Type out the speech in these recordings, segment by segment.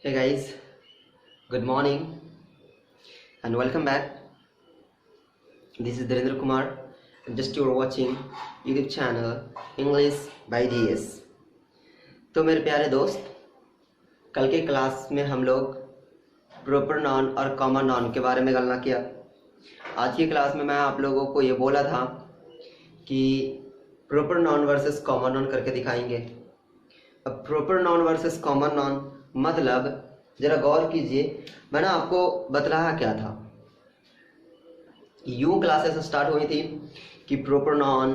Hey guys, good morning and welcome back. This is Dhirendra Kumar and just you're watching YouTube channel English by DS. तो मेरे प्यारे दोस्त, कल के class में हम लोग प्रॉपर नाउन और कॉमन नाउन के बारे में गणना किया। आज की क्लास में मैं आप लोगों को ये बोला था कि proper noun versus common noun करके दिखाएंगे। अब proper noun versus common noun मतलब जरा गौर कीजिए, मैंने आपको बतलाया क्या था। यूं क्लासेस स्टार्ट हुई थी कि प्रॉपर नाउन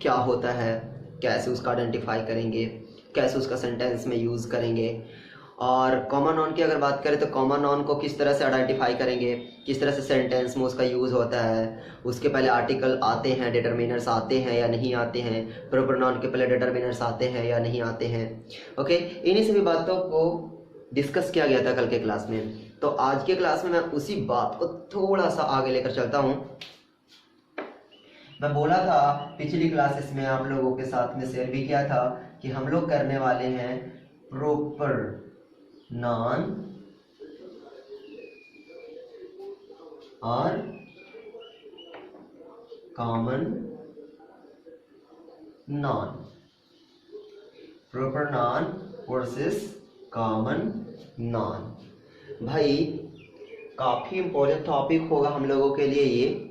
क्या होता है, कैसे उसका आइडेंटिफाई करेंगे, कैसे उसका सेंटेंस में यूज़ करेंगे, और कॉमन नाउन की अगर बात करें तो कॉमन नाउन को किस तरह से आइडेंटिफाई करेंगे, किस तरह से सेंटेंस में उसका यूज़ होता है, उसके पहले आर्टिकल आते हैं, डिटर्मिनर्स आते हैं या नहीं आते हैं, प्रॉपर नाउन के पहले डिटर्मिनर्स आते हैं या नहीं आते हैं। ओके, इन्हीं सभी बातों को डिस्कस किया गया था कल के क्लास में। तो आज के क्लास में मैं उसी बात को थोड़ा सा आगे लेकर चलता हूं। मैं बोला था पिछली क्लासेस में आप लोगों के साथ में शेयर भी किया था कि हम लोग करने वाले हैं प्रॉपर नाउन और common noun, proper noun versus common noun. भाई काफी इंपॉर्टेंट टॉपिक होगा हम लोगों के लिए ये,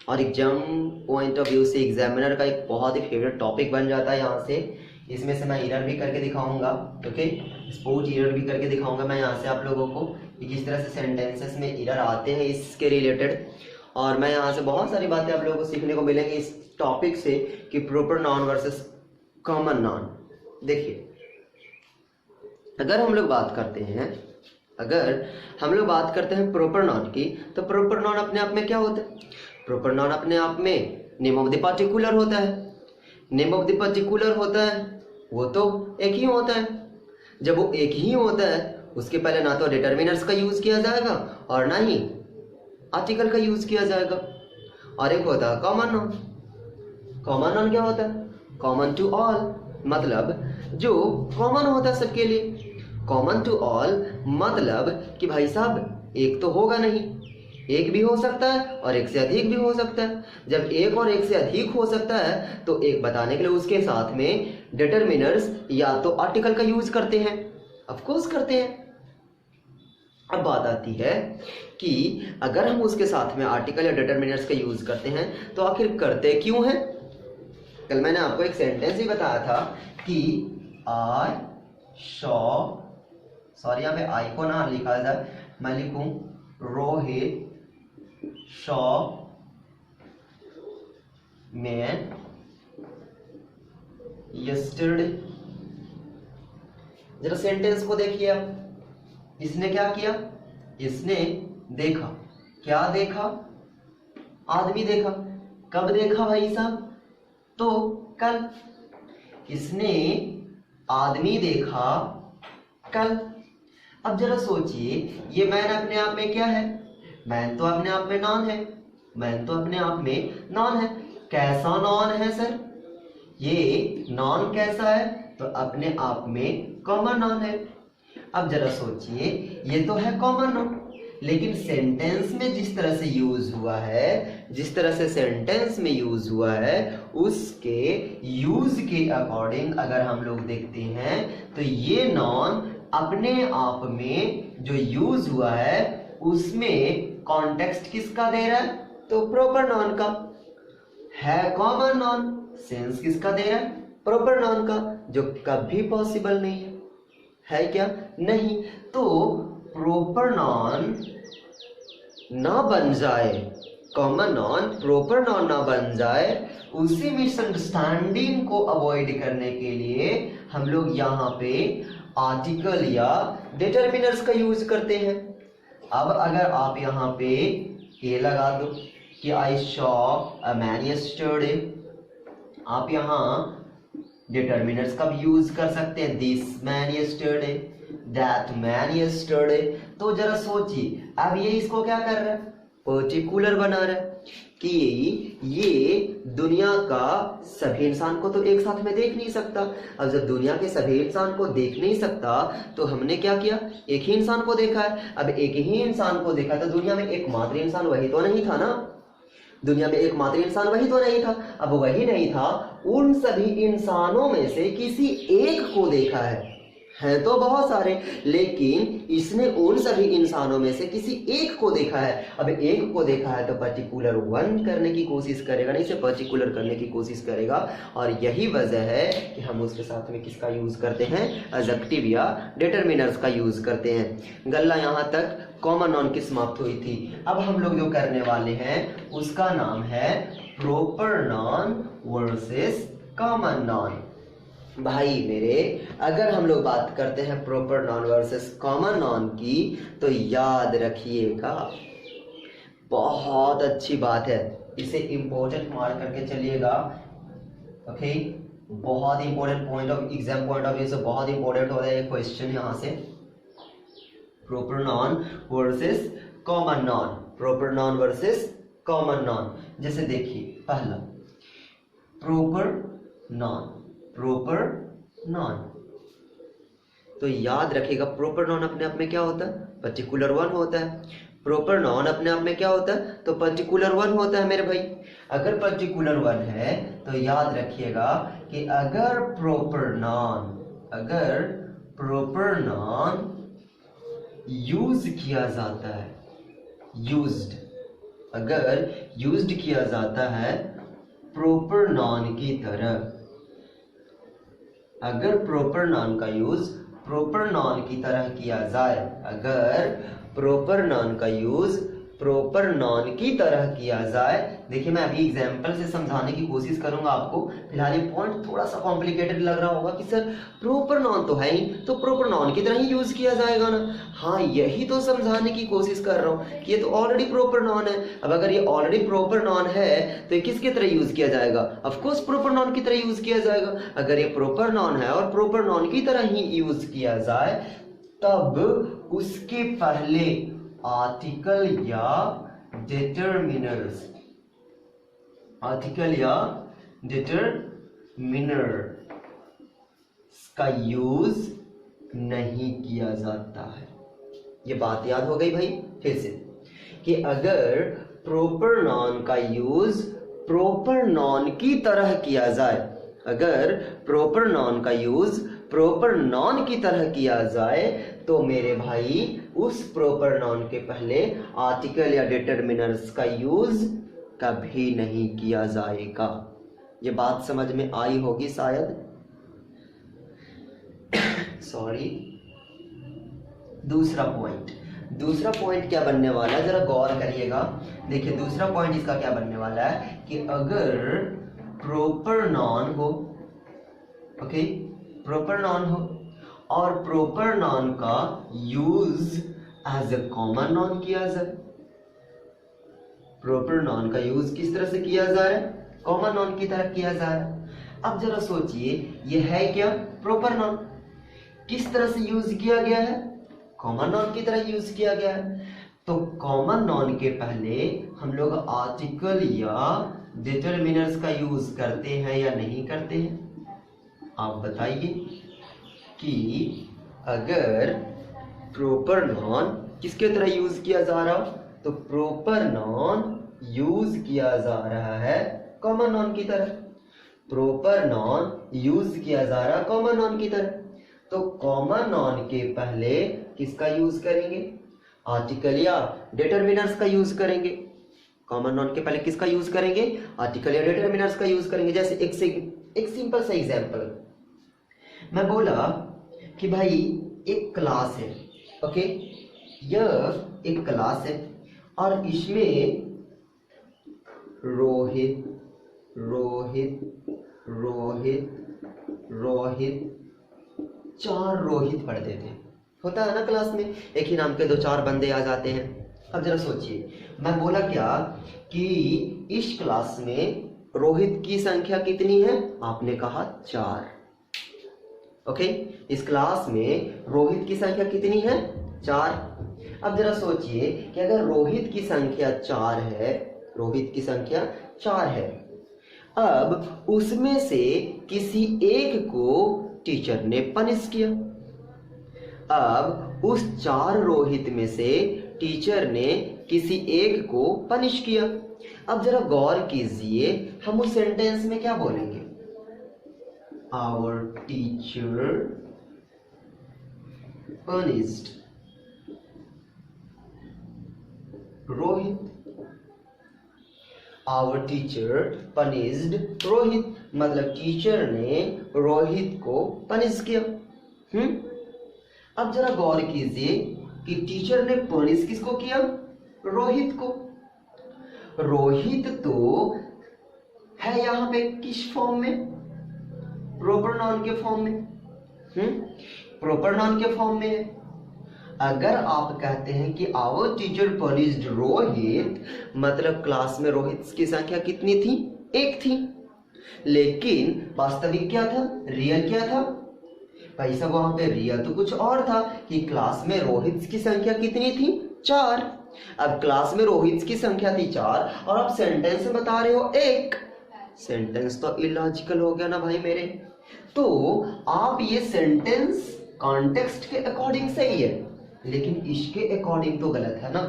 और एग्जाम पॉइंट ऑफ व्यू से एग्जामिनर का एक बहुत ही फेवरेट टॉपिक बन जाता है यहाँ से। इसमें से मैं एरर भी करके दिखाऊंगा, ओके, स्पोर्ट एरर भी करके दिखाऊंगा मैं यहाँ से आप लोगों को कि किस तरह से सेंटेंसेस में एरर आते हैं इसके रिलेटेड। और मैं यहाँ से बहुत सारी बातें आप लोगों को सीखने को मिलेंगी इस टॉपिक से कि proper noun versus common noun. देखिए, अगर हम लोग बात करते हैं प्रॉपर नाउन की, तो प्रॉपर नाउन अपने आप में क्या होता है? प्रॉपर नाउन अपने आप में नेम ऑफ द पार्टिकुलर होता है। नेम ऑफ द पार्टिकुलर होता है वो तो एक ही होता है। जब वो एक ही होता है उसके पहले ना तो डिटर्मिनर्स का यूज किया जाएगा और ना ही आर्टिकल का यूज किया जाएगा। और एक होता है कॉमन नाउन। कॉमन नाउन क्या होता है? कॉमन टू ऑल, मतलब जो कॉमन होता है सबके लिए। कॉमन टू ऑल मतलब कि भाई साहब एक तो होगा नहीं, एक भी हो सकता है और एक से अधिक भी हो सकता है। जब एक और एक से अधिक हो सकता है तो एक बताने के लिए उसके साथ में डिटर्मिनर्स या तो आर्टिकल का यूज करते हैं, ऑफ कोर्स करते हैं। अब बात आती है कि अगर हम उसके साथ में आर्टिकल या डिटर्मिनर्स का यूज करते हैं तो आखिर करते क्यों हैं? कल मैंने आपको एक सेंटेंस ही बताया था कि आई सॉ, सॉरी यहाँ पे आई को ना लिखा जाए, मैं लिखूं रोहित सॉ मैन यस्टरडे। जरा सेंटेंस को देखिए आप, इसने क्या किया? इसने देखा। क्या देखा? आदमी देखा। कब देखा भाई साहब? तो कल। इसने आदमी देखा कल। अब जरा सोचिए, ये मैन अपने आप में क्या है? मैन तो अपने आप में नॉन है। मैन तो अपने आप में नॉन है। कैसा नॉन है सर? ये नॉन कैसा है? तो अपने आप में कॉमन नॉन है। अब जरा सोचिए, ये तो है कॉमन नॉन, लेकिन सेंटेंस में जिस तरह से यूज हुआ है, जिस तरह से सेंटेंस में यूज हुआ है, उसके यूज के अकॉर्डिंग अगर हम लोग देखते हैं तो ये नॉन अपने आप में जो यूज हुआ है उसमें कॉन्टेक्स्ट किसका दे रहा है? तो प्रॉपर नाउन का है। कॉमन नाउन सेंस किसका दे रहा है? प्रॉपर नाउन का, जो कभी पॉसिबल नहीं है क्या? नहीं। तो प्रॉपर नाउन ना बन जाए, कॉमन नाउन प्रॉपर नाउन ना बन जाए, उसी मिसअंडरस्टैंडिंग को अवॉइड करने के लिए हम लोग यहाँ पे आर्टिकल या डिटर्मिनर्स का यूज करते हैं। अब अगर आप यहाँ पे ये लगा दो कि I saw a man yesterday, आप यहाँ डिटर्मिनर्स का भी यूज कर सकते हैं, this man yesterday, that man yesterday. तो जरा सोचिए, अब ये इसको क्या कर रहा है? पर्टिकुलर बना रहा है कि ये दुनिया का सभी इंसान को तो एक साथ में देख नहीं सकता। अब जब दुनिया के सभी इंसान को देख नहीं सकता तो हमने क्या किया, एक ही इंसान को देखा है। अब एक ही इंसान को देखा तो दुनिया में एकमात्र इंसान वही तो नहीं था ना, दुनिया में एकमात्र इंसान वही तो नहीं था। अब वही नहीं था, उन सभी इंसानों में से किसी एक को देखा है तो बहुत सारे, लेकिन इसने उन सभी इंसानों में से किसी एक को देखा है। अब एक को देखा है तो पर्टिकुलर वन करने की कोशिश करेगा, नहीं से पर्टिकुलर करने की कोशिश करेगा। और यही वजह है कि हम उसके साथ में किसका यूज करते हैं, एडजेक्टिव या डिटरमिनर्स का यूज करते हैं। गल्ला यहाँ तक कॉमन नाउन की समाप्त हुई थी। अब हम लोग जो करने वाले हैं उसका नाम है proper noun versus common noun. भाई मेरे, अगर हम लोग बात करते हैं proper noun versus common noun की तो याद रखिएगा, बहुत अच्छी बात है, इसे इंपॉर्टेंट मार्क करके चलिएगा। ओके, बहुत important point of exam point of view से बहुत इंपॉर्टेंट हो रहा है क्वेश्चन यहाँ से। Proper noun versus common noun, proper noun versus common noun. जैसे देखिए पहला प्रॉपर नाउन, प्रॉपर नाउन, तो याद रखिएगा प्रॉपर नाउन अपने आप में क्या होता है, पर्टिकुलर वन होता है। प्रॉपर नाउन अपने आप में क्या होता है, तो पर्टिकुलर वन होता है मेरे भाई। अगर पर्टिकुलर वन है तो याद रखिएगा कि अगर प्रॉपर नाउन यूज किया जाता है, अगर यूज्ड किया जाता है प्रॉपर नाउन की तरह, अगर प्रॉपर नाउन का यूज प्रॉपर नाउन की तरह किया जाए, अगर प्रॉपर नाउन का यूज प्रॉपर नाउन की तरह किया जाए। देखिए मैं अभी एग्जांपल से समझाने की कोशिश करूंगा आपको। फिलहाल ये पॉइंट थोड़ा सा कॉम्प्लिकेटेड लग रहा होगा कि सर प्रॉपर नाउन तो है ही, तो प्रॉपर नाउन की तरह ही यूज किया जाएगा ना। हाँ, यही तो समझाने की कोशिश कर रहा हूँ कि ये तो ऑलरेडी प्रॉपर नाउन है। अब अगर ये ऑलरेडी प्रॉपर नाउन है तो ये किसकी तरह यूज किया जाएगा, ऑफ कोर्स प्रॉपर नाउन की तरह यूज किया जाएगा। अगर ये प्रॉपर नाउन है और प्रॉपर नाउन की तरह ही यूज किया जाए तब उसके पहले आर्टिकल या डिटरमिनर्स, आर्टिकल या डिटरमिनर का यूज नहीं किया जाता है। ये बात याद हो गई भाई फिर से, कि अगर प्रॉपर नाउन का यूज प्रॉपर नाउन की तरह किया जाए, अगर प्रॉपर नाउन का यूज प्रॉपर नाउन की तरह किया जाए तो मेरे भाई उस प्रॉपर नाउन के पहले आर्टिकल या डिटरमिनर्स का यूज कभी नहीं किया जाएगा। ये बात समझ में आई होगी शायद। सॉरी। दूसरा पॉइंट क्या बनने वाला है, जरा गौर करिएगा। देखिए दूसरा पॉइंट इसका क्या बनने वाला है कि अगर प्रॉपर नाउन हो, ओके, प्रॉपर नाउन हो और प्रॉपर नाउन का use as a common noun किया जाए। प्रॉपर नाउन का यूज किस तरह से किया जा रहा है, कॉमन नाउन की तरह किया जा रहा है। अब जरा सोचिए, ये है क्या, प्रॉपर नाउन, किस तरह से यूज किया गया है, कॉमन नाउन की तरह यूज किया गया है। तो कॉमन नाउन के पहले हम लोग आर्टिकल या डिटरमिनर्स का यूज करते हैं या नहीं करते हैं, आप बताइए। कि अगर प्रॉपर नाउन किसके तरह यूज किया जा रहा हो, तो प्रॉपर नाउन यूज किया जा रहा है कॉमन नाउन की तरह, प्रॉपर नाउन यूज किया जा रहा है कॉमन नाउन की तरह। तो कॉमन नाउन के पहले किसका यूज करेंगे, आर्टिकल या डिटरमिनर्स का यूज करेंगे। कॉमन नाउन के पहले किसका यूज करेंगे, आर्टिकल या डिटरमिनर्स का यूज करेंगे। जैसे एक सिंपल सा एग्जांपल, मैं बोला कि भाई एक क्लास है, ओके, यह एक क्लास है और इसमें रोहित रोहित रोहित रोहित 4 रोहित पढ़ते थे। होता है ना क्लास में एक ही नाम के 2-4 बंदे आ जाते हैं। अब जरा सोचिए, मैं बोला क्या कि इस क्लास में रोहित की संख्या कितनी है, आपने कहा 4, ओके, इस क्लास में रोहित की संख्या कितनी है, 4। अब जरा सोचिए कि अगर रोहित की संख्या 4 है, रोहित की संख्या 4 है अब उसमें से किसी एक को टीचर ने पनिश किया। अब उस 4 रोहित में से टीचर ने किसी एक को पनिश किया। अब जरा गौर कीजिए, हम उस सेंटेंस में क्या बोलेंगे? Our teacher punished Rohit. Our teacher punished Rohit मतलब टीचर ने रोहित को पनिश किया। अब जरा गौर कीजिए कि टीचर ने पनिश किसको किया? रोहित को। रोहित तो है यहाँ पे किस फॉर्म में? प्रॉपर नाउन के फॉर्म में। प्रॉपर नाउन के फॉर्म में है। अगर आप कहते हैं कि आवर टीचर पनिश्ड रोहित, मतलब क्लास में रोहित की संख्या कितनी थी? 1 थी। लेकिन वास्तविक क्या था? रियल क्या था? भाई साहब वहां पे रियल तो कुछ और था कि क्लास में रोहित की संख्या कितनी थी? 4। अब क्लास में रोहित की संख्या थी 4 और आप सेंटेंस में बता रहे हो 1। सेंटेंस तो इलॉजिकल हो गया ना भाई मेरे। तो आप ये सेंटेंस कॉन्टेक्स्ट के अकॉर्डिंग सही है, लेकिन इसके अकॉर्डिंग तो गलत है ना।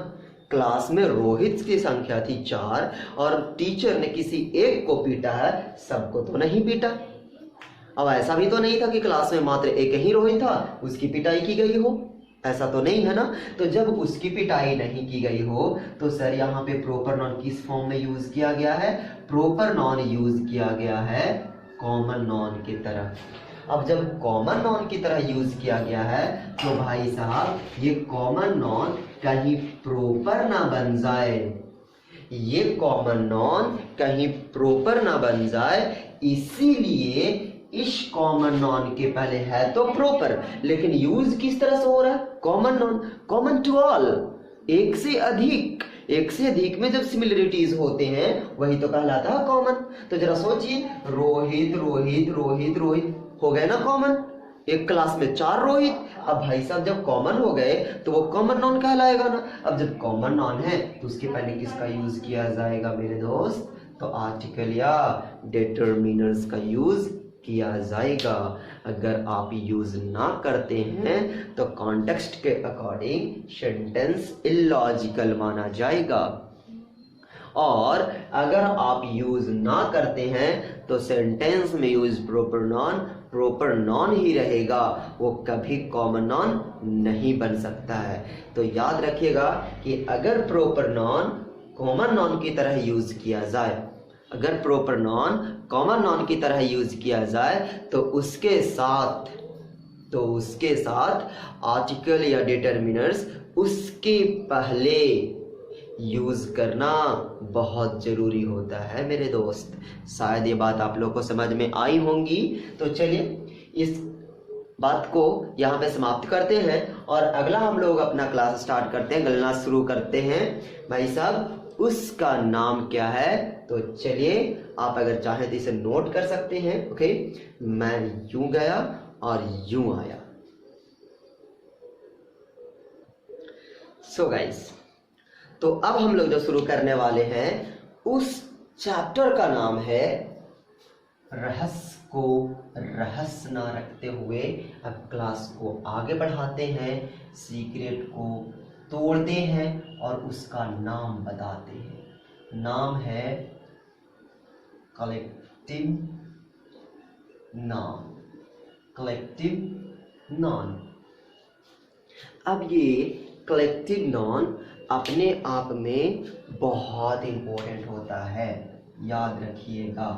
क्लास में रोहित की संख्या थी 4 और टीचर ने किसी एक को पीटा है, सबको तो नहीं पीटा। अब ऐसा भी तो नहीं था कि क्लास में मात्र एक ही रोहित था, उसकी पिटाई की गई हो, ऐसा तो नहीं है ना। तो जब उसकी पिटाई नहीं की गई हो तो सर यहाँ पे प्रॉपर नाउन किस फॉर्म में यूज किया गया है? प्रॉपर नाउन यूज किया गया है कॉमन नाउन की तरह। अब जब कॉमन नाउन की तरह यूज किया गया है तो भाई साहब ये कॉमन नाउन कहीं प्रॉपर ना बन जाए, ये कॉमन नाउन कहीं प्रॉपर ना बन जाए, इसीलिए इस कॉमन नाउन के पहले है तो प्रॉपर, लेकिन यूज किस तरह से हो रहा है? Common noun, common to all, एक से अधिक। एक से अधिक में जब सिमिलरिटीज होते हैं वही तो कहलाता है कॉमन। तो जरा सोचिए, रोहित रोहित रोहित रोहित हो गए ना कॉमन। एक क्लास में 4 रोहित। अब भाई साहब जब कॉमन हो गए तो वो कॉमन नाउन कहलाएगा ना। अब जब कॉमन नाउन है तो उसके पहले किसका यूज किया जाएगा मेरे दोस्त? तो आर्टिकल या डिटरमिनर्स का यूज किया जाएगा। अगर आप यूज ना करते हैं तो कॉन्टेक्स्ट के अकॉर्डिंग सेंटेंस इलॉजिकल माना जाएगा, और अगर आप यूज ना करते हैं तो सेंटेंस में यूज प्रॉपर नॉन ही रहेगा, वो कभी कॉमन नॉन नहीं बन सकता है। तो याद रखिएगा कि अगर प्रॉपर नॉन कॉमन नॉन की तरह यूज किया जाए, अगर प्रॉपर नॉन कॉमन नॉन की तरह यूज किया जाए तो उसके साथ आर्टिकल या डिटरमिनर्स उसके पहले यूज करना बहुत जरूरी होता है मेरे दोस्त। शायद ये बात आप लोग को समझ में आई होंगी। तो चलिए इस बात को यहाँ पे समाप्त करते हैं और अगला हम लोग अपना क्लास स्टार्ट करते हैं, गणना शुरू करते हैं। भाई साहब उसका नाम क्या है? तो चलिए आप अगर चाहें तो इसे नोट कर सकते हैं। ओके, मैं यूं गया और यूं आया। सो गाइस, तो अब हम लोग जो शुरू करने वाले हैं उस चैप्टर का नाम है रहस्य को रहस्य ना रखते हुए अब क्लास को आगे बढ़ाते हैं, सीक्रेट को तोड़ते हैं और उसका नाम बताते हैं। नाम है कलेक्टिव नाउन। Collective noun. अब ये कलेक्टिव नाउन अपने आप में बहुत इंपॉर्टेंट होता है। याद रखिएगा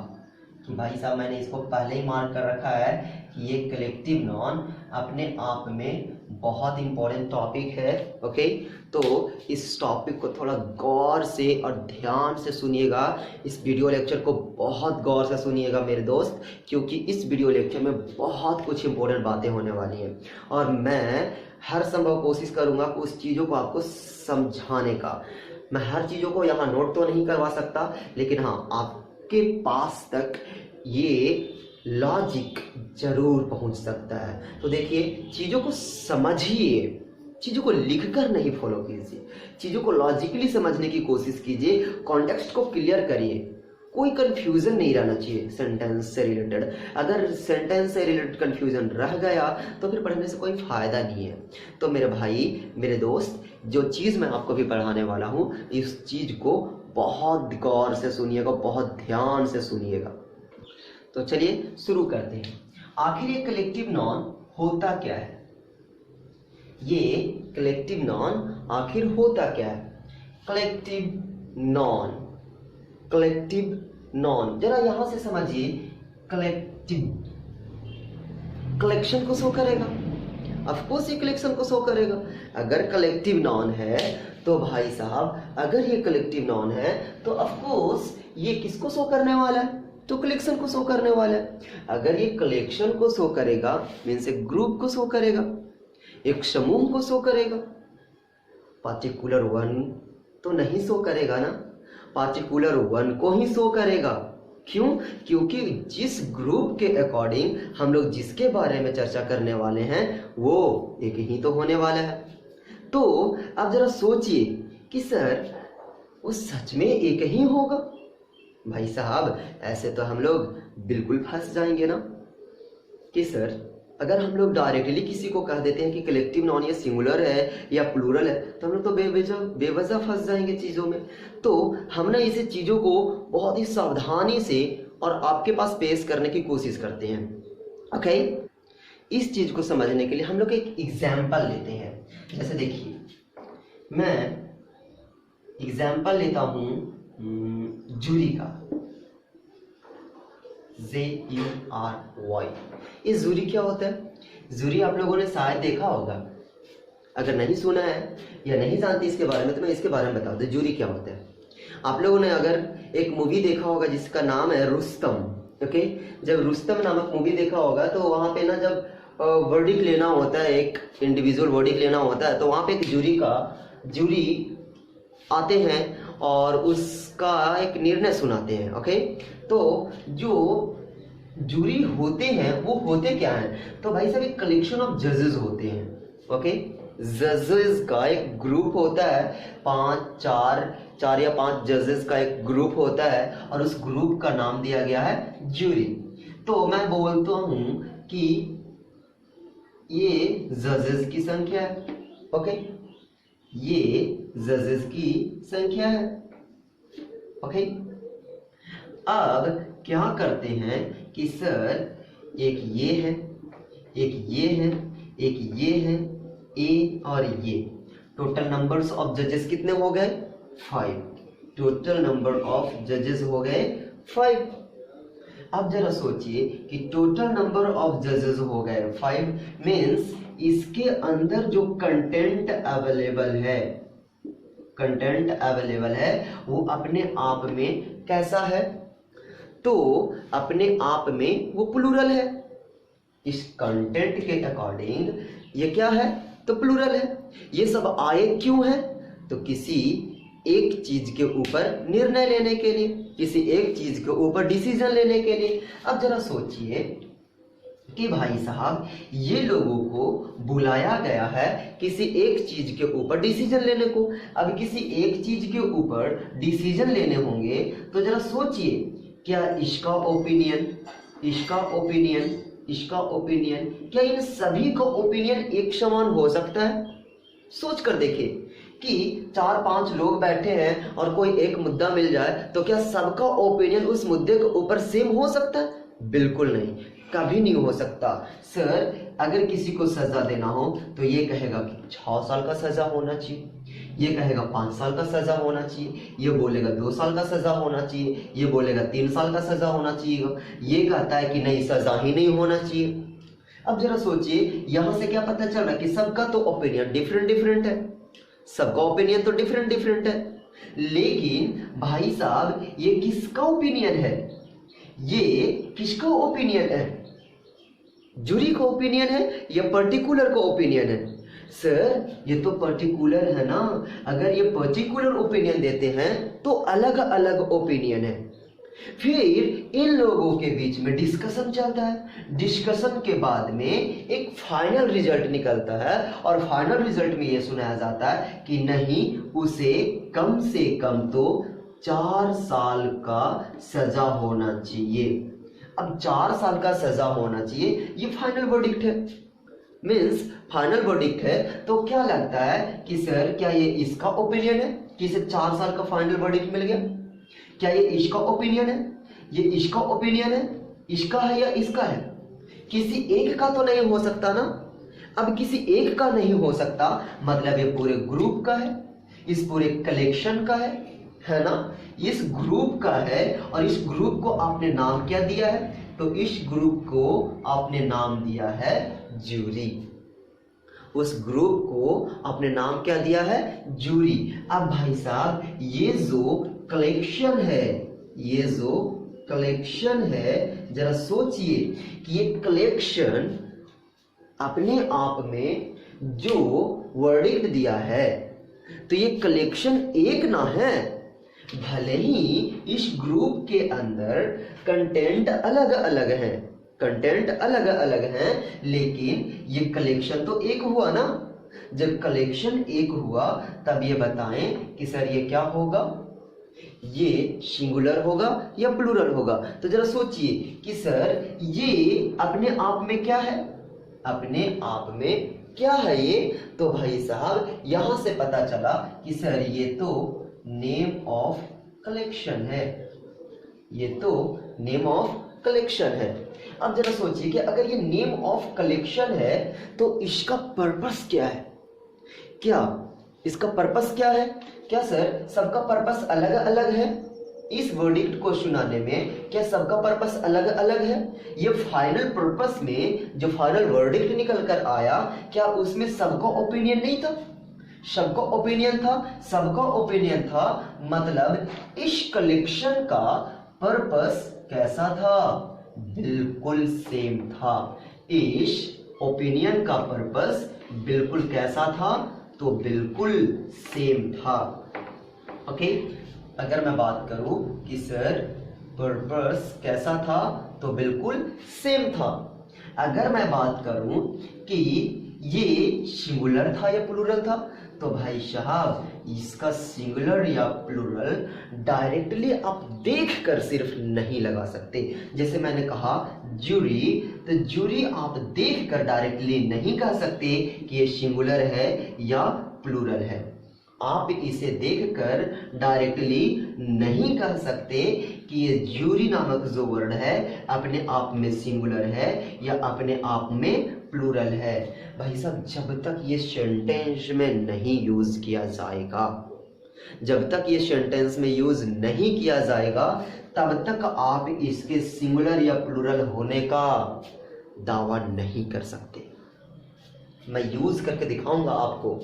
कि भाई साहब मैंने इसको पहले ही मार्क कर रखा है कि ये कलेक्टिव नाउन अपने आप में बहुत इंपॉर्टेंट टॉपिक है। ओके, तो इस टॉपिक को थोड़ा गौर से और ध्यान से सुनिएगा। इस वीडियो लेक्चर को बहुत गौर से सुनिएगा मेरे दोस्त, क्योंकि इस वीडियो लेक्चर में बहुत कुछ इंपॉर्टेंट बातें होने वाली हैं और मैं हर संभव कोशिश करूंगा कि उस चीज़ों को आपको समझाने का। मैं हर चीज़ों को यहाँ नोट तो नहीं करवा सकता, लेकिन हाँ आपके पास तक ये लॉजिक जरूर पहुंच सकता है। तो देखिए, चीज़ों को समझिए, चीज़ों को लिखकर नहीं फॉलो कीजिए, चीज़ों को लॉजिकली समझने की कोशिश कीजिए, कॉन्टेक्स्ट को क्लियर करिए। कोई कंफ्यूजन नहीं रहना चाहिए सेंटेंस से रिलेटेड। अगर सेंटेंस से रिलेटेड कंफ्यूजन रह गया तो फिर पढ़ने से कोई फायदा नहीं है। तो मेरे भाई, मेरे दोस्त, जो चीज़ मैं आपको भी पढ़ाने वाला हूँ, इस चीज़ को बहुत गौर से सुनिएगा, बहुत ध्यान से सुनिएगा। तो चलिए शुरू करते हैं। आखिर ये कलेक्टिव नॉन होता क्या है? ये कलेक्टिव नॉन आखिर होता क्या है? कलेक्टिव नॉन, कलेक्टिव नॉन, जरा यहां से समझिए। कलेक्टिव कलेक्शन को शो करेगा, ऑफ कोर्स ये कलेक्शन को शो करेगा। अगर कलेक्टिव नॉन है तो भाई साहब, अगर ये कलेक्टिव नॉन है तो ऑफ कोर्स ये किसको शो करने वाला है? तो कलेक्शन को शो करने वाला है। अगर ये कलेक्शन को शो करेगा मीन्स एक ग्रुप को शो करेगा, एक समूह को शो करेगा। पार्टिकुलर वन तो नहीं शो करेगा ना, पार्टिकुलर वन को ही शो करेगा। क्यों? क्योंकि जिस ग्रुप के अकॉर्डिंग हम लोग जिसके बारे में चर्चा करने वाले हैं वो एक ही तो होने वाला है। तो अब जरा सोचिए कि सर वो सच में एक ही होगा? भाई साहब, ऐसे तो हम लोग बिल्कुल फंस जाएंगे ना कि सर अगर हम लोग डायरेक्टली किसी को कह देते हैं कि कलेक्टिव नॉन ये सिंगुलर है या प्लूरल है तो हम लोग तो बेवजह फंस जाएंगे चीज़ों में। तो हम ना इसे चीज़ों को बहुत ही सावधानी से और आपके पास पेश करने की कोशिश करते हैं। ओके, इस चीज़ को समझने के लिए हम लोग एक एग्जाम्पल लेते हैं। जैसे देखिए, मैं एग्जाम्पल लेता हूँ जूरी का, ZURY। ये जूरी क्या होता है? जूरी आप लोगों ने शायद देखा होगा, अगर नहीं सुना है या नहीं जानते इसके बारे में तो मैं इसके बारे में बता दूं। जूरी क्या होता है? आप लोगों ने अगर एक मूवी देखा होगा जिसका नाम है रुस्तम। ओके, जब रुस्तम नामक मूवी देखा होगा तो वहाँ पे ना जब वर्डिक्ट लेना होता है, एक इंडिविजुअल वर्डिक्ट लेना होता है, तो वहाँ पे एक जूरी आते हैं और उसका एक निर्णय सुनाते हैं। ओके, तो जो जूरी होते हैं वो होते क्या हैं? तो भाई साहब एक कलेक्शन ऑफ जजेस होते हैं। ओके, जजेस का एक ग्रुप होता है, चार या पांच जजेस का एक ग्रुप होता है और उस ग्रुप का नाम दिया गया है जूरी। तो मैं बोलता हूं कि ये जजेस की संख्या है। ओके, ये जजेस की संख्या है। ओके, अब क्या करते हैं कि सर एक ये है, एक ये है, एक ये है, ए और ये, टोटल नंबर्स ऑफ जजेस कितने हो गए? 5। टोटल नंबर ऑफ जजेस हो गए 5। अब जरा सोचिए कि टोटल नंबर ऑफ जजेस हो गए 5 मीन्स इसके अंदर जो कंटेंट अवेलेबल है वो अपने आप में कैसा है? तो अपने आप में वो प्लूरल है। इस कंटेंट के अकॉर्डिंग ये क्या है? तो प्लूरल है। ये सब आए क्यों है? तो किसी एक चीज के ऊपर निर्णय लेने के लिए, किसी एक चीज के ऊपर डिसीजन लेने के लिए। अब जरा सोचिए कि भाई साहब ये लोगों को बुलाया गया है किसी एक चीज के ऊपर डिसीजन लेने को। अब किसी एक चीज के ऊपर डिसीजन लेने होंगे तो जरा सोचिए, क्या इसका ओपिनियन, इसका ओपिनियन, इसका ओपिनियन, क्या इन सभी का ओपिनियन एक समान हो सकता है? सोच कर देखिए कि 4-5 लोग बैठे हैं और कोई एक मुद्दा मिल जाए तो क्या सबका ओपिनियन उस मुद्दे के ऊपर सेम हो सकता है? बिल्कुल नहीं, कभी नहीं हो सकता। सर अगर किसी को सजा देना हो तो ये कहेगा कि 6 साल का सजा होना चाहिए, ये कहेगा 5 साल का सजा होना चाहिए, ये बोलेगा 2 साल का सजा होना चाहिए, ये बोलेगा 3 साल का सजा होना चाहिए, ये कहता है कि नहीं सजा ही नहीं होना चाहिए। अब जरा सोचिए, यहां से क्या पता चल रहा है कि सबका तो ओपिनियन डिफरेंट है, सबका ओपिनियन तो डिफरेंट है। लेकिन भाई साहब ये किसका ओपिनियन है? ये किसका ओपिनियन है? जूरी का ओपिनियन है या पर्टिकुलर का ओपिनियन है? सर ये तो पर्टिकुलर है ना। अगर ये पर्टिकुलर ओपिनियन देते हैं तो अलग अलग ओपिनियन है। फिर इन लोगों के बीच में डिस्कशन चलता है, डिस्कशन के बाद में एक फाइनल रिजल्ट निकलता है और फाइनल रिजल्ट में ये सुनाया जाता है कि नहीं, उसे कम से कम तो 4 साल का सजा होना चाहिए। अब 4 साल का सजा होना चाहिए, ये फाइनल वर्डिक्ट है, मीन्स फाइनल वर्डिक्ट है। तो क्या लगता है कि सर क्या ये इसका ओपिनियन है कि इसे 4 साल का फाइनल वर्डिक्ट मिल गया? क्या ये इसका ओपिनियन है? ये इसका ओपिनियन है, इसका है या इसका है? किसी एक का तो नहीं हो सकता ना। अब किसी एक का नहीं हो सकता, मतलब ये पूरे ग्रुप का है, इस पूरे कलेक्शन का है ना, इस ग्रुप का है। और इस ग्रुप को आपने नाम क्या दिया है? तो इस ग्रुप को आपने नाम दिया है जूरी। उस ग्रुप को आपने नाम क्या दिया है? जूरी। अब भाई साहब ये जो कलेक्शन है, ये जो कलेक्शन है, जरा सोचिए कि ये कलेक्शन अपने आप में जो वर्डिक्ट दिया है, तो ये कलेक्शन एक ना है। भले ही इस ग्रुप के अंदर कंटेंट अलग अलग है, कंटेंट अलग अलग है, लेकिन ये कलेक्शन तो एक हुआ ना। जब कलेक्शन एक हुआ तब ये बताएं कि सर ये क्या होगा, ये सिंगुलर होगा या प्लूरल होगा। तो जरा सोचिए कि सर ये अपने आप में क्या है, अपने आप में क्या है ये? तो भाई साहब यहां से पता चला कि सर ये तो नेम ऑफ कलेक्शन है, ये तो नेम ऑफ कलेक्शन है। अब जरा सोचिए कि अगर ये नेम ऑफ कलेक्शन है तो इसका पर्पस क्या है? क्या इसका पर्पस क्या है? क्या सर सबका पर्पस अलग अलग है? इस वर्डिक्ट को सुनाने में क्या सबका पर्पस अलग अलग है? ये फाइनल पर्पस में जो फाइनल वर्डिक्ट निकल कर आया, क्या उसमें सबका ओपिनियन नहीं था? सबका ओपिनियन था, सबका ओपिनियन था। मतलब इस कलेक्शन का पर्पस कैसा था? बिल्कुल सेम था। इस ओपिनियन का पर्पस बिल्कुल कैसा था? तो बिल्कुल सेम था। ओके, अगर मैं बात करूं कि सर पर्पस कैसा था, तो बिल्कुल सेम था। अगर मैं बात करूं कि ये सिंगुलर था या प्लूरल था, तो भाई साहब इसका सिंगुलर या प्लूरल डायरेक्टली आप देखकर सिर्फ नहीं लगा सकते। जैसे मैंने कहा जूरी, तो जूरी आप देखकर डायरेक्टली नहीं कह सकते कि ये सिंगुलर है या प्लूरल है। आप इसे देखकर डायरेक्टली नहीं कह सकते कि ये जूरी नामक जो वर्ड है अपने आप में सिंगुलर है या अपने आप में प्लूरल है। भाई साहब जब तक ये सेंटेंस में नहीं यूज किया जाएगा, जब तक ये सेंटेंस में यूज नहीं किया जाएगा, तब तक आप इसके सिंगुलर या प्लूरल होने का दावा नहीं कर सकते। मैं यूज करके दिखाऊंगा आपको,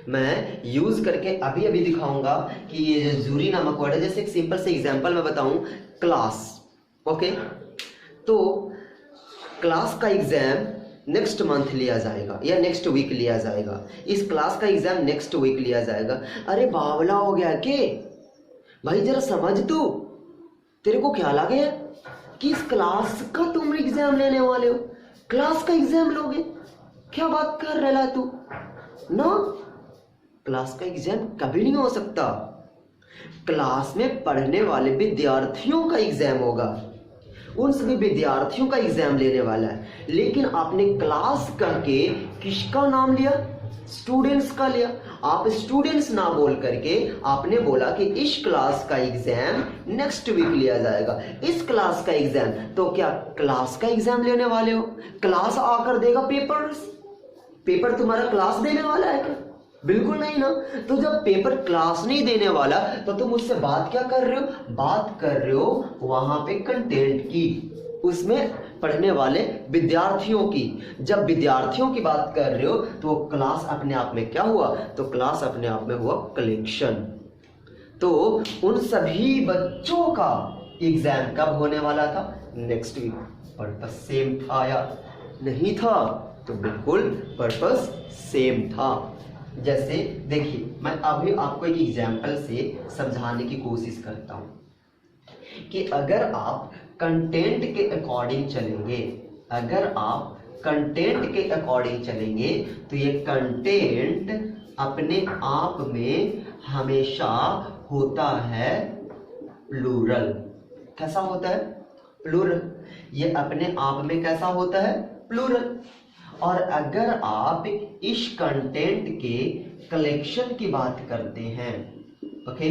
मैं यूज करके अभी अभी दिखाऊंगा कि ये जो जूरी नामक वर्ड है। जैसे एक सिंपल से एग्जांपल मैं बताऊं, क्लास। ओके, तो क्लास का एग्जाम नेक्स्ट मंथ लिया जाएगा या नेक्स्ट वीक लिया जाएगा। इस क्लास का एग्जाम नेक्स्ट वीक लिया जाएगा। अरे बावला हो गया के भाई, जरा समझ तू, तेरे को क्या लगे कि इस क्लास का तुम एग्जाम लेने वाले हो? क्लास का एग्जाम लोगे? क्या बात कर रहा है तू ना? क्लास का एग्जाम कभी नहीं हो सकता। क्लास में पढ़ने वाले विद्यार्थियों का एग्जाम होगा, उन सभी विद्यार्थियों का एग्जाम लेने वाला है। लेकिन आपने क्लास करके किसका नाम लिया? स्टूडेंट्स का लिया। आप स्टूडेंट्स ना बोल करके आपने बोला कि इस क्लास का एग्जाम नेक्स्ट वीक लिया जाएगा, इस क्लास का एग्जाम। तो क्या क्लास का एग्जाम लेने वाले हो? क्लास आकर देगा पेपर तुम्हारा क्लास देने वाला है क्या? बिल्कुल नहीं ना। तो जब पेपर क्लास नहीं देने वाला तो तुम उससे बात क्या कर रहे हो? बात कर रहे हो वहां पे कंटेंट की, उसमें पढ़ने वाले विद्यार्थियों की। जब विद्यार्थियों की बात कर रहे हो तो क्लास अपने आप में क्या हुआ? तो क्लास अपने आप में हुआ कलेक्शन। तो उन सभी बच्चों का एग्जाम कब होने वाला था? Next week. पर्पस सेम था या नहीं था? तो बिल्कुल पर्पस सेम था। जैसे देखिए, मैं अभी आपको एक एग्जाम्पल से समझाने की कोशिश करता हूं कि अगर आप कंटेंट के अकॉर्डिंग चलेंगे, अगर आप कंटेंट के अकॉर्डिंग चलेंगे तो ये कंटेंट अपने आप में हमेशा होता है प्लूरल। कैसा होता है? प्लूरल। ये अपने आप में कैसा होता है? प्लूरल। और अगर आप इस कंटेंट के कलेक्शन की बात करते हैं, ओके,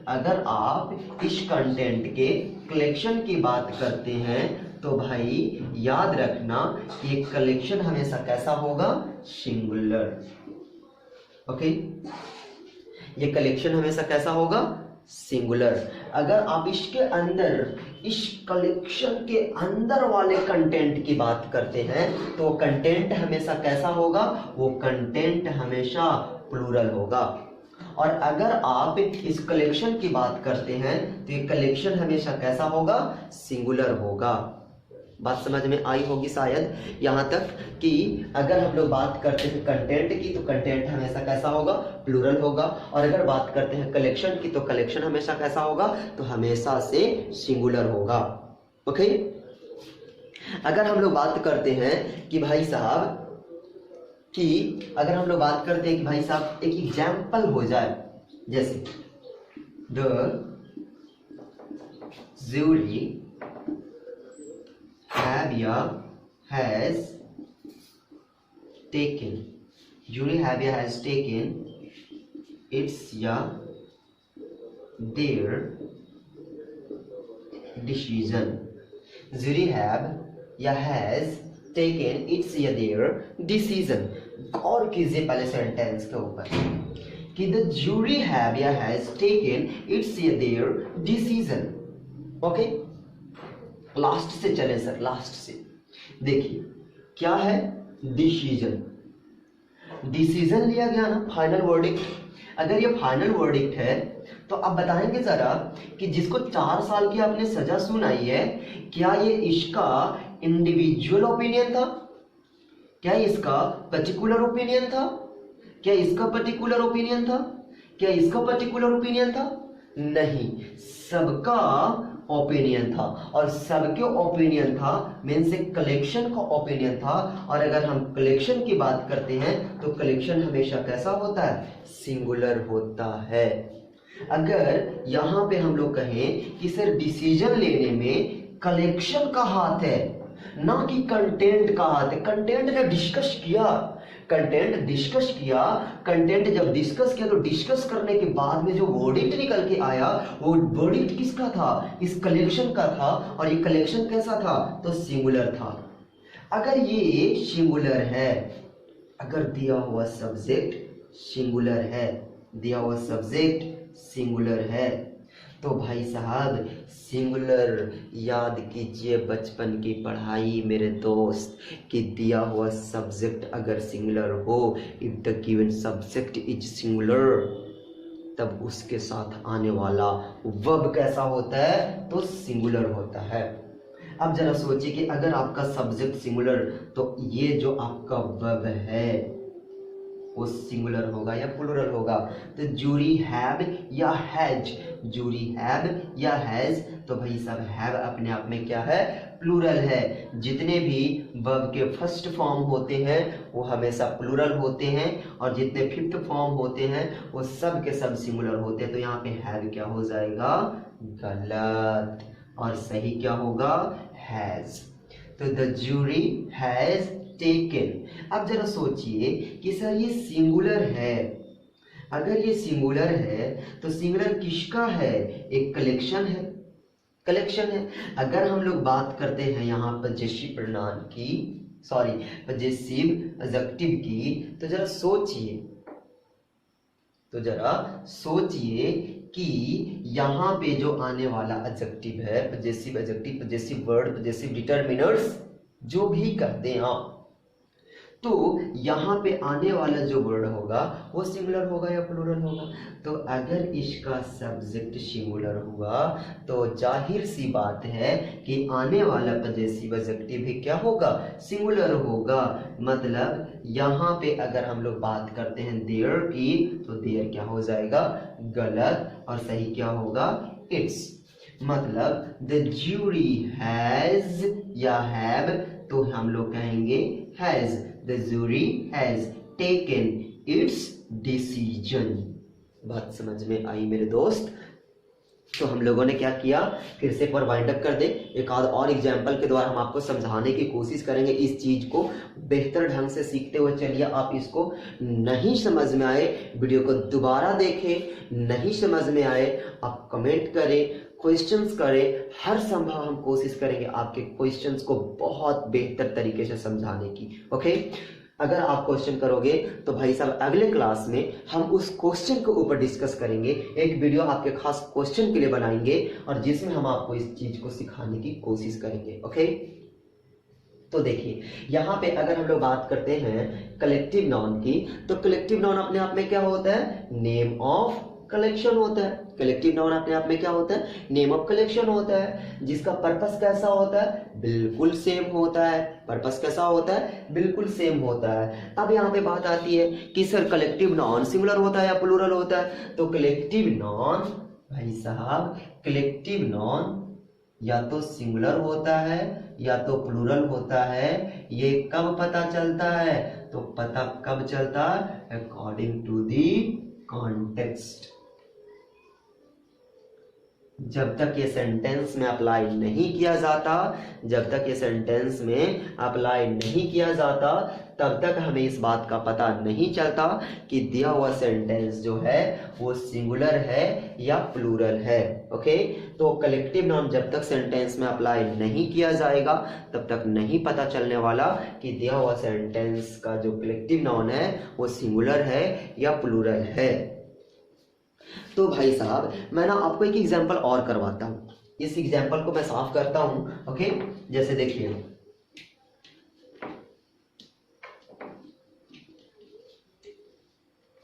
अगर आप इस कंटेंट के कलेक्शन की बात करते हैं तो भाई याद रखना ये कलेक्शन हमेशा कैसा होगा? सिंगुलर। ओके, ये कलेक्शन हमेशा कैसा होगा? सिंगुलर। अगर आप इसके अंदर, इस कलेक्शन के अंदर वाले कंटेंट की बात करते हैं तो कंटेंट हमेशा कैसा होगा? वो कंटेंट हमेशा प्लूरल होगा। और अगर आप इस कलेक्शन की बात करते हैं तो ये कलेक्शन हमेशा कैसा होगा? सिंगुलर होगा। बात समझ में आई होगी शायद यहाँ तक कि अगर हम लोग बात करते हैं कंटेंट की तो कंटेंट हमेशा कैसा होगा? प्लूरल होगा। और अगर बात करते हैं कलेक्शन की तो कलेक्शन हमेशा कैसा होगा? तो हमेशा से सिंगुलर होगा। ओके, अगर हम लोग बात करते हैं कि भाई साहब एक एग्जाम्पल हो जाए, जैसे the jury has taken its their decision. Jury has taken its their decision. गौर कीजिए पहले सेंटेंस के ऊपर कि the jury has taken its their decision. Okay, last से चले सर, लास्ट से देखिए क्या है? डिसीजन। डिसीजन लिया गया ना, फाइनल वर्डिक्ट। अगर ये फाइनल वर्डिक्ट है तो अब बताएंगे जरा कि जिसको 4 साल की आपने सजा सुनाई है, क्या ये इसका इंडिविजुअल ओपिनियन था? क्या इसका पर्टिकुलर ओपिनियन था? क्या इसका पर्टिकुलर ओपिनियन था? क्या इसका पर्टिकुलर ओपिनियन था? नहीं, सबका ओपिनियन था। और सबके ओपिनियन था मीन्स एक कलेक्शन का ओपिनियन था। और अगर हम कलेक्शन की बात करते हैं तो कलेक्शन हमेशा कैसा होता है? सिंगुलर होता है। अगर यहाँ पे हम लोग कहें कि सर डिसीजन लेने में कलेक्शन का हाथ है ना कि कंटेंट का हाथ है, कंटेंट ने डिस्कस किया, कंटेंट जब डिस्कस किया तो डिस्कस करने के बाद में जो वर्डिक्ट निकल के आया वो वर्डिक्ट किसका था? इस कलेक्शन का था। और ये कलेक्शन कैसा था? तो सिंगुलर था। अगर ये सिंगुलर है, अगर दिया हुआ सब्जेक्ट सिंगुलर है तो भाई साहब सिंगुलर, याद कीजिए बचपन की पढ़ाई मेरे दोस्त कि दिया हुआ सब्जेक्ट अगर सिंगुलर हो, if the given subject is singular, तब उसके साथ आने वाला वर्ब कैसा होता है? तो सिंगुलर होता है। अब जरा सोचिए कि अगर आपका सब्जेक्ट सिंगुलर तो ये जो आपका वर्ब है वो सिंगुलर होगा या प्लूरल होगा? तो जूरी हैव या हैज, तो भाई साहब हैव अपने आप में क्या है? प्लूरल है। जितने भी वर्ब के फर्स्ट फॉर्म होते हैं वो हमेशा प्लूरल होते हैं और जितने फिफ्थ फॉर्म होते हैं वो सब के सब सिंगुलर होते हैं। तो यहाँ पे हैव क्या हो जाएगा? गलत। और सही क्या होगा? हैज। तो द जूरी हैज टेकन। अब जरा सोचिए कि सर ये सिंगुलर है, अगर ये सिंगुलर है तो सिंगुलर किसका है? एक कलेक्शन है। अगर हम लोग बात करते हैं यहाँ पजेसिव प्रोनाउन की, पजेसिव एडजेक्टिव की, तो जरा सोचिए कि यहाँ पे जो आने वाला एडजेक्टिव है, possessive adjective, possessive word, possessive determiners जो भी कहते हैं आप, तो यहाँ पे आने वाला जो वर्ड होगा वो सिंगुलर होगा या प्लूरल होगा? तो अगर इसका सब्जेक्ट सिंगुलर हुआ तो जाहिर सी बात है कि आने वाला पजेसिव एडजेक्टिव भी क्या होगा? सिंगुलर होगा। मतलब यहाँ पे अगर हम लोग बात करते हैं देयर की तो देयर क्या हो जाएगा? गलत। और सही क्या होगा? इट्स। मतलब द ज्यूरी हैज या हैव, तो हम लोग कहेंगे has. The jury has taken its decision। बात समझ में आई मेरे दोस्त? तो हम लोगों ने क्या किया, फिर से एक बार वाइंड अप कर दे, एक आध और एग्जाम्पल के द्वारा हम आपको समझाने की कोशिश करेंगे इस चीज को बेहतर ढंग से सीखते हुए। चलिए, आप इसको नहीं समझ में आए वीडियो को दोबारा देखें, नहीं समझ में आए आप कमेंट करें, क्वेश्चंस करें, हर संभव हम कोशिश करेंगे आपके क्वेश्चंस को बहुत बेहतर तरीके से समझाने की। ओके, अगर आप क्वेश्चन करोगे तो भाई साहब अगले क्लास में हम उस क्वेश्चन के ऊपर डिस्कस करेंगे, एक वीडियो आपके खास क्वेश्चन के लिए बनाएंगे और जिसमें हम आपको इस चीज को सिखाने की कोशिश करेंगे। ओके, तो देखिए यहाँ पे अगर हम लोग बात करते हैं कलेक्टिव नाउन की, तो कलेक्टिव नाउन अपने आप में क्या होता है, नेम ऑफ कलेक्शन होता है। कलेक्टिव नाउन अपने आप में क्या होता है, नेम ऑफ कलेक्शन होता है, जिसका पर्पस कैसा होता है, बिल्कुल सेम होता है। पर्पस कैसा होता है, बिल्कुल सेम होता है। अब यहाँ पे बात आती है कि सर कलेक्टिव नाउन सिंगुलर होता है या प्लूरल होता है, तो कलेक्टिव नाउन भाई साहब, कलेक्टिव नाउन या तो सिंगुलर होता है या तो प्लूरल होता है। ये कब पता चलता है, तो पता कब चलता है, अकॉर्डिंग टू दी कॉन्टेक्स्ट। जब तक ये सेंटेंस में अप्लाई नहीं किया जाता, जब तक ये सेंटेंस में अप्लाई नहीं किया जाता, तब तक हमें इस बात का पता नहीं चलता कि दिया हुआ सेंटेंस जो है वो सिंगुलर है या प्लूरल है। ओके, तो कलेक्टिव नाउन जब तक सेंटेंस में अप्लाई नहीं किया जाएगा तब तक नहीं पता चलने वाला कि दिया हुआ सेंटेंस का जो कलेक्टिव नाउन है वो सिंगुलर है या प्लूरल है। तो भाई साहब मैं ना आपको एक एग्जांपल और करवाता हूं, इस एग्जांपल को मैं साफ करता हूं। ओके, जैसे देखिए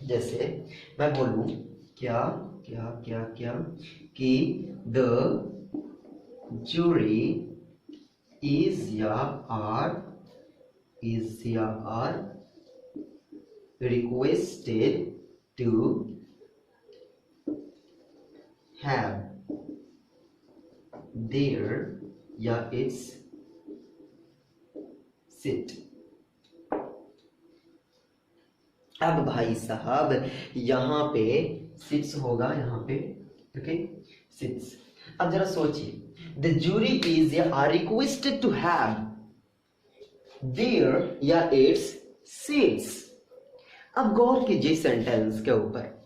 जैसे मैं बोलूं क्या क्या क्या क्या कि द jury is या are requested to have their या its sit। अब भाई साहब यहाँ पे सिट्स होगा, यहाँ पे ओके सिट्स। अब जरा सोचिए, द jury is या are requested to have their या its seats। अब गौर कीजिए सेंटेंस के ऊपर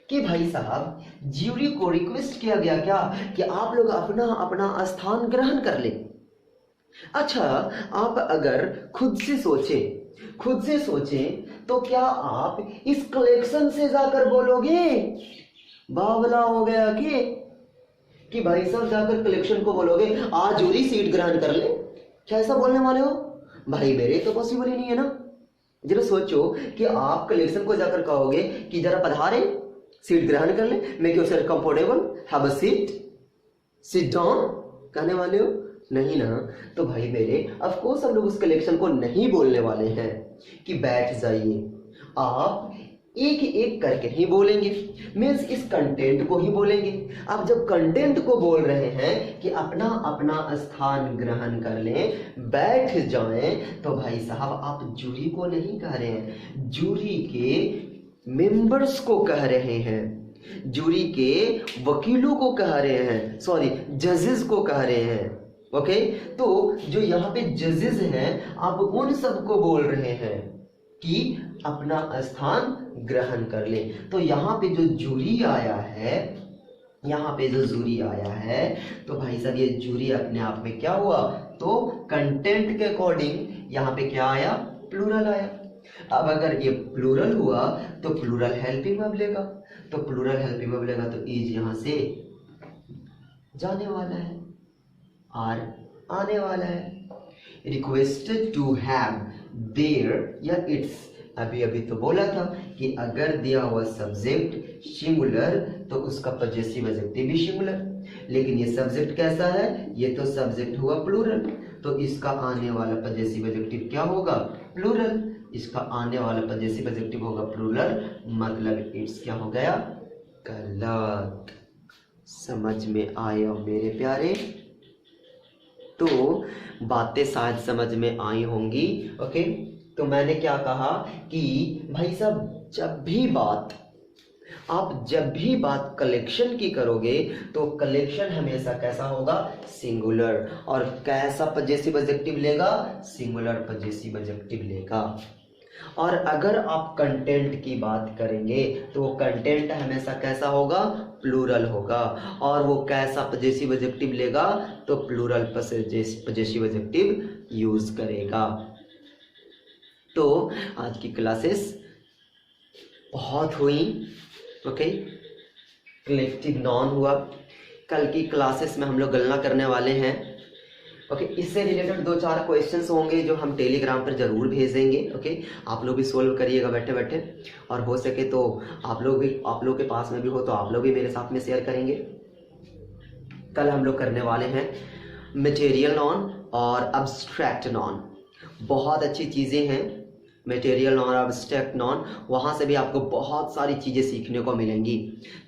कि भाई साहब ज्यूरी को रिक्वेस्ट किया गया क्या कि आप लोग अपना अपना स्थान ग्रहण कर ले। अच्छा, आप अगर खुद से सोचें तो क्या आप इस कलेक्शन से जाकर बोलोगे, बावला हो गया कि भाई साहब जाकर कलेक्शन को बोलोगे आज जूरी सीट ग्रहण कर ले, क्या ऐसा बोलने वाले हो? भाई मेरे तो पॉसिबल ही नहीं है ना। जरा सोचो कि आप कलेक्शन को जाकर कहोगे कि जरा पधारे सीट ग्रहण कर ले, make yourself comfortable, have a seat, sit down कहने वाले हो? नहीं ना। तो भाई मेरे ऑफ कोर्स हम लोग उस कलेक्शन को नहीं बोलने वाले हैं कि बैठ जाइए, आप एक एक करके ही बोलेंगे, मीन्स इस कंटेंट को ही बोलेंगे। आप जब कंटेंट को बोल रहे हैं कि अपना अपना स्थान ग्रहण कर लें, बैठ जाएं, तो भाई साहब आप जूरी को नहीं कह रहे हैं, जूरी के मेंबर्स को कह रहे हैं, जूरी के वकीलों को कह रहे हैं, सॉरी जजेस को कह रहे हैं। ओके, तो जो यहाँ पे जजेस हैं आप उन सबको बोल रहे हैं कि अपना स्थान ग्रहण कर ले। तो यहाँ पे जो जूरी आया है, यहाँ पे जो जूरी आया है, तो भाई साहब ये जूरी अपने आप में क्या हुआ, तो कंटेंट के अकॉर्डिंग यहाँ पे क्या आया, प्लूरल आया। अब अगर ये प्लूरल हुआ तो प्लूरल हेल्पिंग वर्ब लेगा, तो प्लूरल हेल्पिंग वर्ब लेगा तो इज यहाँ से जाने वाला है, आर आने वाला है। रिक्वेस्टेड टू हैव देयर या इट्स, अभी तो बोला था कि अगर दिया हुआ सब्जेक्ट सिंगुलर तो उसका पजेसिव एडजेक्टिव भी सिंगुलर, लेकिन ये सब्जेक्ट कैसा है, ये तो सब्जेक्ट हुआ प्लूरल, तो इसका आने वाला पजेसिव एडजेक्टिव क्या होगा, प्लूरल। इसका आने वाला पजेसिव एडजेक्टिव होगा प्लूरल, मतलब इट्स क्या हो गया, गलत। समझ में आया मेरे प्यारे? तो बातें शायद समझ में आई होंगी। ओके, तो मैंने क्या कहा कि भाई साहब जब भी बात आप जब भी बात कलेक्शन की करोगे तो कलेक्शन हमेशा कैसा होगा, सिंगुलर, और कैसा पजेसिव एडजेक्टिव लेगा, सिंगुलर पजेसिव एडजेक्टिव लेगा। और अगर आप कंटेंट की बात करेंगे तो वो कंटेंट हमेशा कैसा होगा, प्लूरल होगा, और वो कैसा पजेसिव एडजेक्टिव लेगा, तो प्लूरल पजेसिव एडजेक्टिव यूज करेगा। तो आज की क्लासेस बहुत हुई, ओके। कलेक्टिव नाउन हुआ, कल की क्लासेस में हम लोग गणना करने वाले हैं, ओके। इससे रिलेटेड 2-4 क्वेश्चंस होंगे जो हम टेलीग्राम पर जरूर भेजेंगे, ओके। आप लोग भी सोल्व करिएगा बैठे बैठे, और हो सके तो आप लोग के पास में भी हो तो आप लोग भी मेरे साथ में शेयर करेंगे। कल हम लोग करने वाले हैं मटेरियल नॉन और अब्स्ट्रैक्ट नॉन। बहुत अच्छी चीज़ें हैं मटेरियल नॉन और अब्स्ट्रैक्ट नॉन, वहाँ से भी आपको बहुत सारी चीज़ें सीखने को मिलेंगी।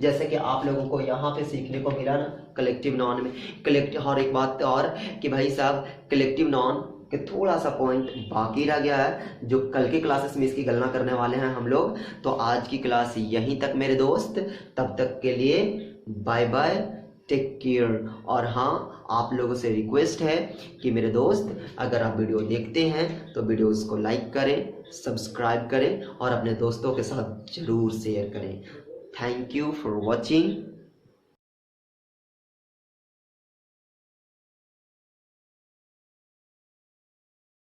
जैसे कि आप लोगों को यहाँ पे सीखने को मिला ना कलेक्टिव नॉन में, कलेक्टिव। और एक बात और कि भाई साहब कलेक्टिव नॉन के थोड़ा सा पॉइंट बाकी रह गया है, जो कल की क्लासेस में इसकी गणना करने वाले हैं हम लोग। तो आज की क्लास यहीं तक मेरे दोस्त, तब तक के लिए बाय बाय, टेक केयर। और हाँ, आप लोगों से रिक्वेस्ट है कि मेरे दोस्त अगर आप वीडियो देखते हैं तो वीडियोस को लाइक करें, सब्सक्राइब करें और अपने दोस्तों के साथ जरूर शेयर करें। Thank you for watching.